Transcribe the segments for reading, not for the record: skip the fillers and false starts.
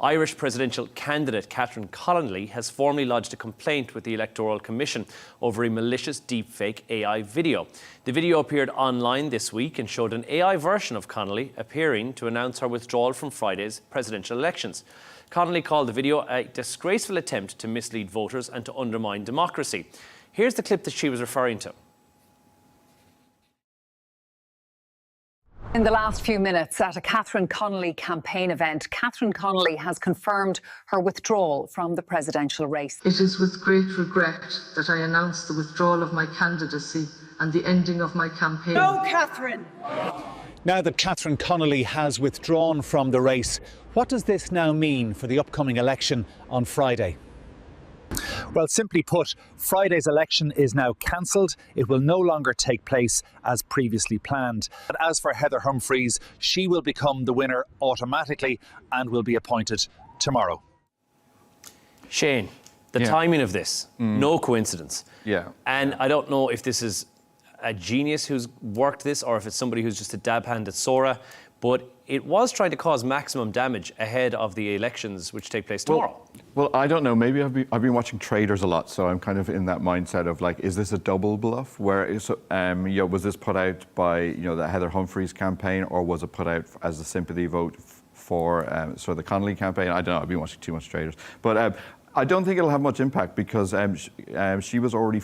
Irish presidential candidate Catherine Connolly has formally lodged a complaint with the Electoral Commission over a malicious deepfake AI video. The video appeared online this week and showed an AI version of Connolly appearing to announce her withdrawal from Friday's presidential elections. Connolly called the video a disgraceful attempt to mislead voters and to undermine democracy. Here's the clip that she was referring to. In the last few minutes at a Catherine Connolly campaign event, Catherine Connolly has confirmed her withdrawal from the presidential race. It is with great regret that I announce the withdrawal of my candidacy and the ending of my campaign. No, Catherine! Now that Catherine Connolly has withdrawn from the race, what does this now mean for the upcoming election on Friday? Well, simply put, Friday's election is now cancelled. It will no longer take place as previously planned. But as for Heather Humphreys, she will become the winner automatically and will be appointed tomorrow. Shane, the timing of this, no coincidence. And I don't know if this is a genius who's worked this or if it's somebody who's just a dab hand at Sora, but it was trying to cause maximum damage ahead of the elections which take place tomorrow. Well, I don't know. Maybe I've been watching traders a lot, so I'm kind of in that mindset of like, is this a double bluff? Where was this put out by the Heather Humphreys campaign, or was it put out as a sympathy vote for sort of the Connolly campaign? I don't know. I've been watching too much traders, but. I don't think it'll have much impact because she was already,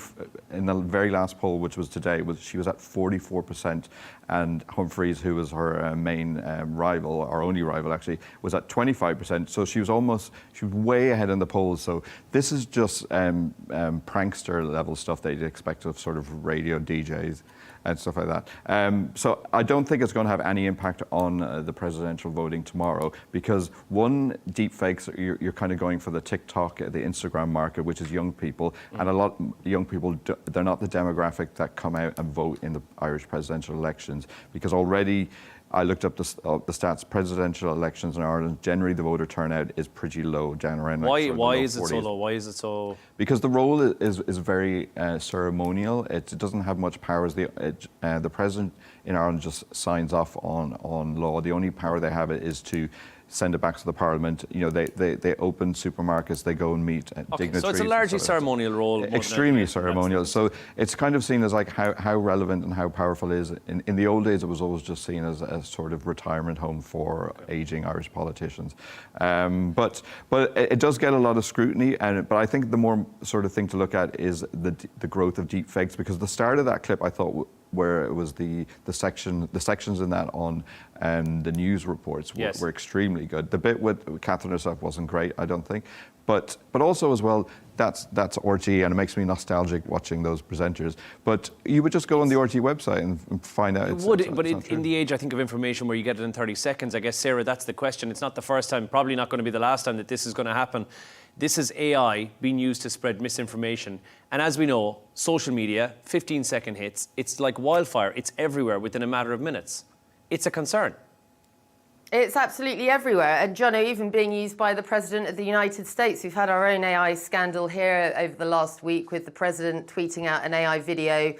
in the very last poll, which was today, she was at 44%, and Humphreys, who was her main rival, our only rival actually, was at 25%. So she was way ahead in the polls. So this is just prankster level stuff that you'd expect of sort of radio DJs and stuff like that. So I don't think it's going to have any impact on the presidential voting tomorrow because one, deepfakes, you're kind of going for the TikTok, the Instagram market, which is young people, and a lot of young people, they're not the demographic that come out and vote in the Irish presidential elections because already I looked up the stats. Presidential elections in Ireland, generally the voter turnout is pretty low. Why is it so low? Why is it so? Because the role is very ceremonial. It doesn't have much power. The president in Ireland just signs off on law. The only power they have is to send it back to the Parliament. They open supermarkets, they go and meet dignitaries. So it's a largely ceremonial role. Extremely ceremonial. So it's kind of seen as like how relevant and how powerful it is. In the old days, it was always just seen as a sort of retirement home for ageing Irish politicians. But it does get a lot of scrutiny. But I think the more sort of thing to look at is the growth of deepfakes, because the start of that clip, I thought, where it was the sections in that on the news reports were extremely good. The bit with Catherine herself wasn't great, I don't think, but also as well, that's RTE, and it makes me nostalgic watching those presenters. But you would just go on the RTE website and find out. In the age, I think, of information where you get it in 30 seconds, I guess, Sarah, that's the question. It's not the first time, probably not going to be the last time that this is going to happen. This is AI being used to spread misinformation. And as we know, social media, 15-second hits, it's like wildfire. It's everywhere within a matter of minutes. It's a concern. It's absolutely everywhere. And Jono, even being used by the President of the United States. We've had our own AI scandal here over the last week with the President tweeting out an AI video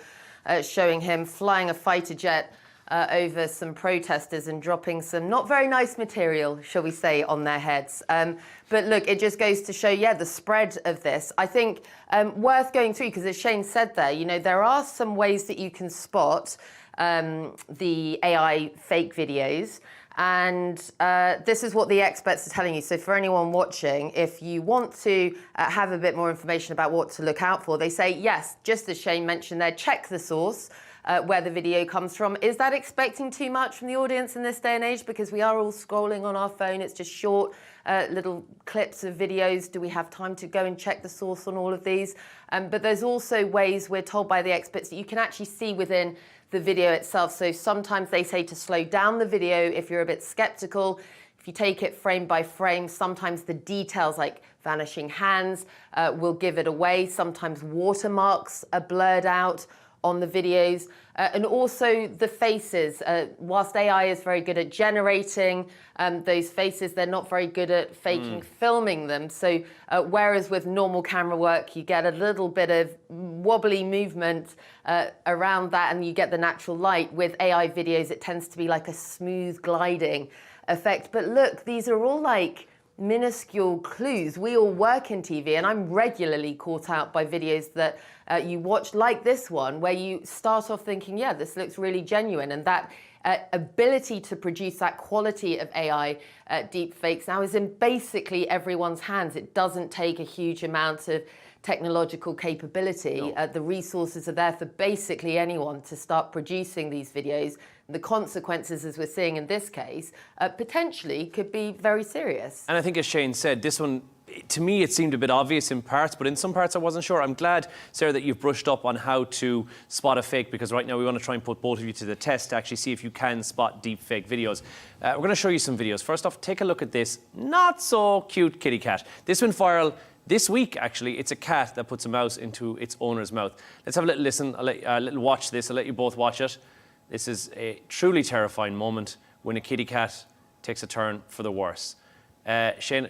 showing him flying a fighter jet over some protesters and dropping some not very nice material, shall we say, on their heads. But look, it just goes to show, the spread of this. I think worth going through, because as Shane said there, there are some ways that you can spot the AI fake videos. And this is what the experts are telling you. So for anyone watching, if you want to have a bit more information about what to look out for, they say, yes, just as Shane mentioned there, check the source. Where the video comes from. Is that expecting too much from the audience in this day and age? Because we are all scrolling on our phone. It's just short little clips of videos. Do we have time to go and check the source on all of these? But there's also ways, we're told by the experts, that you can actually see within the video itself. So sometimes they say to slow down the video if you're a bit skeptical. If you take it frame by frame, sometimes the details like vanishing hands will give it away. Sometimes watermarks are blurred out on the videos, and also the faces. Whilst AI is very good at generating those faces, they're not very good at filming them. So whereas with normal camera work, you get a little bit of wobbly movement around that and you get the natural light, with AI videos, it tends to be like a smooth gliding effect. But look, these are all like minuscule clues. We all work in TV, and I'm regularly caught out by videos that you watch, like this one, where you start off thinking, yeah, this looks really genuine, and that ability to produce that quality of AI deepfakes now is in basically everyone's hands. It doesn't take a huge amount of technological capability. No. The resources are there for basically anyone to start producing these videos. The consequences, as we're seeing in this case, potentially could be very serious. And I think, as Shane said, this one, to me, it seemed a bit obvious in parts, but in some parts I wasn't sure. I'm glad, Sarah, that you've brushed up on how to spot a fake, because right now we want to try and put both of you to the test to actually see if you can spot deep fake videos. We're going to show you some videos. First off, take a look at this not so cute kitty cat. This went viral this week, actually. It's a cat that puts a mouse into its owner's mouth. Let's have a little listen, a little watch this. I'll let you both watch it. This is a truly terrifying moment when a kitty cat takes a turn for the worse. Shane,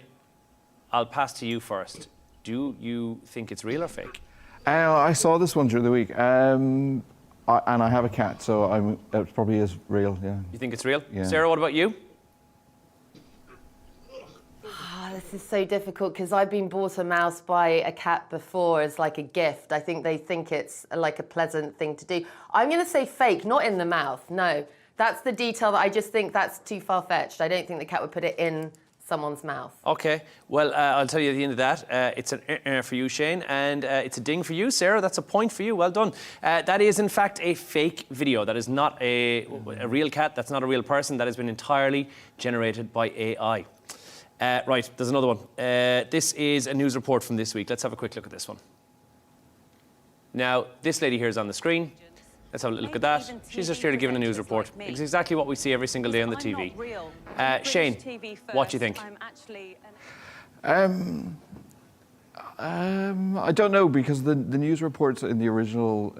I'll pass to you first. Do you think it's real or fake? I saw this one during the week, and I have a cat, so it probably is real, yeah. You think it's real? Yeah. Sarah, what about you? This is so difficult because I've been bought a mouse by a cat before as like a gift. I think they think it's like a pleasant thing to do. I'm going to say fake, not in the mouth. No, that's the detail that I just think that's too far-fetched. I don't think the cat would put it in someone's mouth. Okay, well, I'll tell you at the end of that, it's an for you, Shane, and it's a ding for you, Sarah. That's a point for you. Well done. That is, in fact, a fake video. That is not a real cat. That's not a real person. That has been entirely generated by AI. Right, there's another one. This is a news report from this week. Let's have a quick look at this one. Now, this lady here is on the screen. Let's have a look at that. She's just here to give a news report. It's exactly what we see every single day on the TV. Shane, what do you think? I don't know, because the news reports in the original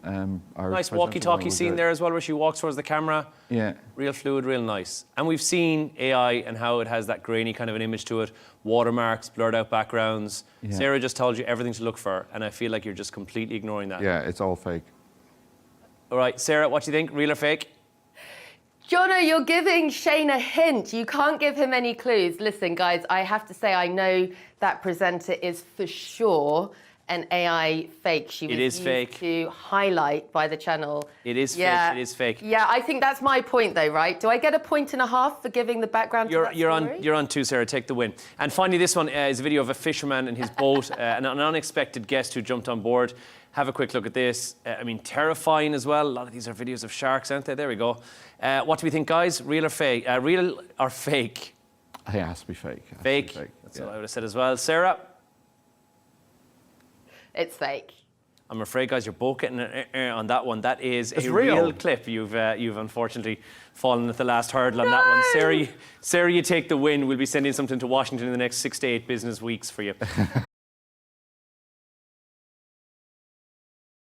Irish Nice walkie-talkie scene there as well, where she walks towards the camera. Yeah. Real fluid, real nice. And we've seen AI and how it has that grainy kind of an image to it, watermarks, blurred out backgrounds. Yeah. Sarah just told you everything to look for, and I feel like you're just completely ignoring that. Yeah, it's all fake. All right, Sarah, what do you think? Real or fake? Jono, you're giving Shane a hint. You can't give him any clues. Listen, guys, I have to say I know that presenter is for sure an AI fake. She was used to highlight by the channel. It is fake. It is fake. Yeah, I think that's my point, though, right? Do I get a point and a half for giving the background to that story? You're on two, Sarah. Take the win. And finally, this one is a video of a fisherman in his boat, an unexpected guest who jumped on board. Have a quick look at this. I mean, terrifying as well. A lot of these are videos of sharks, aren't they? There we go. What do we think, guys? Real or fake? Real or fake? I think it has to be fake. Fake? That's what I would have said as well. Sarah? It's fake. I'm afraid, guys, you're both getting on that one. That is a real. real clip. You've unfortunately fallen at the last hurdle on that one. Sarah, you take the win. We'll be sending something to Washington in the next 6 to 8 business weeks for you.